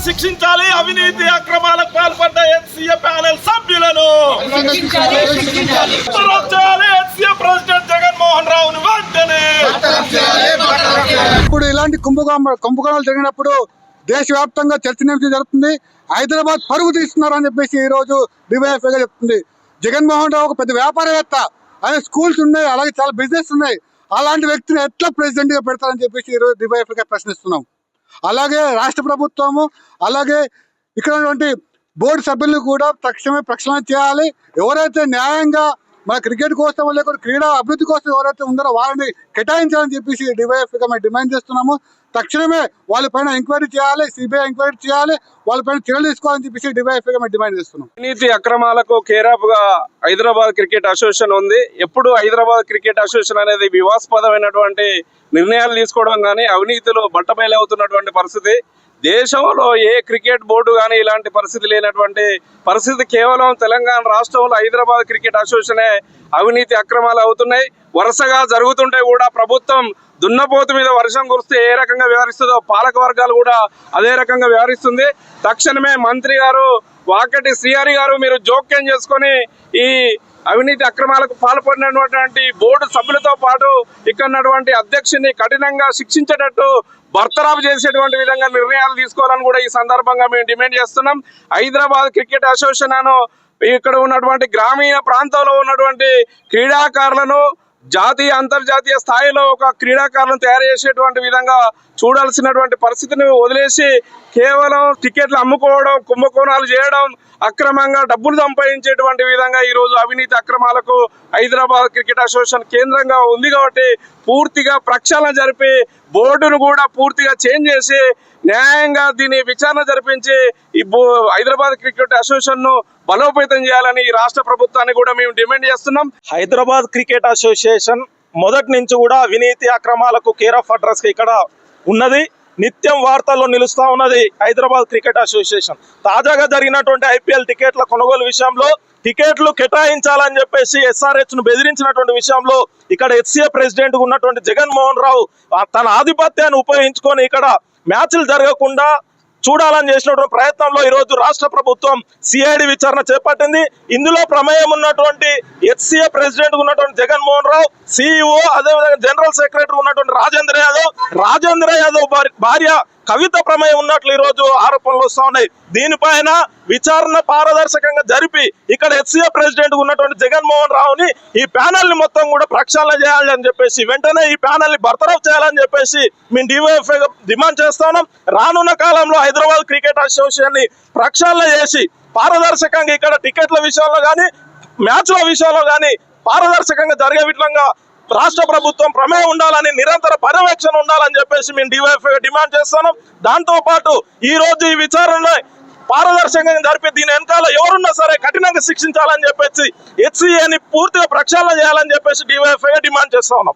శిక్షించాలి అవినీతి అక్రమాలకు పాల్పడ్డ హెచ్సిఏ ప్యానెల్ సభ్యులను. ప్రెసిడెంట్ జగన్మోహన్ రావును వెంటనే. ఇప్పుడు ఇలాంటి కుంభకోణాలు జరిగినప్పుడు దేశవ్యాప్తంగా చర్చనీయాంశం జరుగుతుంది. హైదరాబాద్ పరుగు తీస్తున్నారని చెప్పేసి ఈ రోజు డివైఎఫ్ఐ గా చెప్తుంది. జగన్మోహన్ రావు ఒక పెద్ద వ్యాపారవేత్త, ఆయన స్కూల్స్ ఉన్నాయి, అలాగే చాలా బిజినెస్ ఉన్నాయి. అలాంటి వ్యక్తిని ఎట్లా ప్రెసిడెంట్ గా పెడతారని చెప్పేసి ఈ రోజు డివైఎఫ్ఐ గా ప్రశ్నిస్తున్నాం. అలాగే రాష్ట్ర ప్రభుత్వము, అలాగే ఇక్కడ ఉన్నటువంటి బోర్డు సభ్యులను కూడా తక్షణమే ప్రక్షాళన చేయాలి. ఎవరైతే న్యాయంగా మన క్రికెట్ కోసం లేకపోతే క్రీడా అభివృద్ధి కోసం ఎవరైతే ఉన్నారో వారిని కేటాయించాలని చెప్పేసి డివైఎఫ్ఐగా మేము డిమాండ్ చేస్తున్నాము. తక్షణమే వాళ్ళపైన ఎంక్వైరీ చేయాలి, సిబిఐ ఎంక్వైరీ చేయాలి, వాళ్ళపైన చర్యలు తీసుకోవాలని చెప్పేసి డివైఎఫ్ఐగా మేము డిమాండ్ చేస్తున్నాం. అవినీతి అక్రమాలకు కేరాఫ్ గా హైదరాబాద్ క్రికెట్ అసోసియేషన్ ఉంది. ఎప్పుడు హైదరాబాద్ క్రికెట్ అసోసియేషన్ అనేది వివాదాస్పదమైనటువంటి నిర్ణయాలు తీసుకోవడం కానీ అవినీతిలో బట్టబయలవుతున్నటువంటి పరిస్థితి. దేశంలో ఏ క్రికెట్ బోర్డు కానీ ఇలాంటి పరిస్థితి లేనటువంటి పరిస్థితి కేవలం తెలంగాణ రాష్ట్రంలో హైదరాబాద్ క్రికెట్ అసోసియేషనే అవినీతి అక్రమాలు అవుతున్నాయి. వరుసగా జరుగుతుంటే కూడా ప్రభుత్వం దున్నపోతు మీద వర్షం కురిస్తే ఏ రకంగా వ్యవహరిస్తుందో పాలక వర్గాలు కూడా అదే రకంగా వ్యవహరిస్తుంది. తక్షణమే మంత్రి గారు వాకటి శ్రీహరి గారు మీరు జోక్యం చేసుకొని ఈ అవినీతి అక్రమాలకు పాల్పడినటువంటి బోర్డు సభ్యులతో పాటు ఇక్కడ ఉన్నటువంటి అధ్యక్షుని కఠినంగా శిక్షించేటట్టు బర్తరాఫ్ చేసేటువంటి విధంగా నిర్ణయాలు తీసుకోవాలని కూడా ఈ సందర్భంగా మేము డిమాండ్ చేస్తున్నాం. హైదరాబాద్ క్రికెట్ అసోసియేషన్ ఇక్కడ ఉన్నటువంటి గ్రామీణ ప్రాంతంలో ఉన్నటువంటి క్రీడాకారులను జాతీయ అంతర్జాతీయ స్థాయిలో ఒక క్రీడాకారులను తయారు చేసేటువంటి విధంగా చూడాల్సినటువంటి పరిస్థితిని వదిలేసి కేవలం టికెట్లు అమ్ముకోవడం, కుంభకోణాలు చేయడం, అక్రమంగా డబ్బులు సంపాదించేటువంటి విధంగా ఈరోజు అవినీతి అక్రమాలకు హైదరాబాద్ క్రికెట్ అసోసియేషన్ కేంద్రంగా ఉంది. కాబట్టి పూర్తిగా ప్రక్షాళన జరిపి బోర్డును కూడా పూర్తిగా చేంజ్ చేసి న్యాయంగా దీని విచారణ జరిపించి ఈ హైదరాబాద్ క్రికెట్ అసోసియేషన్ ను బలోపేతం చేయాలని ఈ రాష్ట్ర ప్రభుత్వాన్ని కూడా మేము డిమాండ్ చేస్తున్నాం. హైదరాబాద్ క్రికెట్ అసోసియేషన్ మొదటి నుంచి కూడా అవినీతి అక్రమాలకు కేర్ ఆఫ్ అడ్రస్ ఇక్కడ ఉన్నది. నిత్యం వార్తల్లో నిలుస్తూ ఉన్నది హైదరాబాద్ క్రికెట్ అసోసియేషన్. తాజాగా జరిగినటువంటి ఐపీఎల్ టికెట్ల కొనుగోలు విషయంలో టికెట్లు కేటాయించాలని చెప్పేసి ఎస్ఆర్హెచ్ ను బెదిరించినటువంటి విషయంలో ఇక్కడ హెచ్సిఏ ప్రెసిడెంట్ ఉన్నటువంటి జగన్మోహన్ రావు తన ఆధిపత్యాన్ని ఉపయోగించుకొని ఇక్కడ మ్యాచ్లు జరగకుండా చూడాలని చేసినటువంటి ప్రయత్నంలో ఈరోజు రాష్ట్ర ప్రభుత్వం సిఐడి విచారణ చేపట్టింది. ఇందులో ప్రమేయం ఉన్నటువంటి హెచ్సిఏ ప్రెసిడెంట్ ఉన్నటువంటి జగన్మోహన్ రావు, సిఇఓ, అదేవిధంగా జనరల్ సెక్రటరీ ఉన్నటువంటి రాజేంద్ర యాదవ్ భార్య కవిత ప్రమేయం ఉన్నట్లు ఈరోజు ఆరోపణలు వస్తూ ఉన్నాయి. దీనిపైన విచారణ పారదర్శకంగా జరిపి ఇక్కడ హెచ్సిఏ ప్రెసిడెంట్ ఉన్నటువంటి జగన్మోహన్ రావుని ఈ ప్యానెల్ ని మొత్తం కూడా ప్రక్షాళన చేయాలని చెప్పేసి వెంటనే ఈ ప్యానెల్ ని బర్తరఫ్ చేయాలని చెప్పేసి మేము డివైఎఫ్ఐ డిమాండ్ చేస్తున్నాం. రానున్న కాలంలో హైదరాబాద్ క్రికెట్ అసోసియేషన్ ని ప్రక్షాళన చేసి పారదర్శకంగా ఇక్కడ టికెట్ల విషయంలో కానీ మ్యాచ్ల విషయంలో కానీ పారదర్శకంగా జరిగే విధంగా రాష్ట్ర ప్రభుత్వం ప్రమేయం ఉండాలని, నిరంతర పర్యవేక్షణ ఉండాలని చెప్పేసి మేము డివైఎఫ్ఐ డిమాండ్ చేస్తున్నాం. దాంతో పాటు ఈ రోజు ఈ విచారణ పారదర్శకంగా జరిపి దీని వెనకాల ఎవరున్నా సరే కఠినంగా శిక్షించాలని చెప్పేసి హెచ్సిఏని పూర్తిగా ప్రక్షాళన చేయాలని చెప్పేసి డివైఎఫ్ఐ డిమాండ్ చేస్తా ఉన్నాం.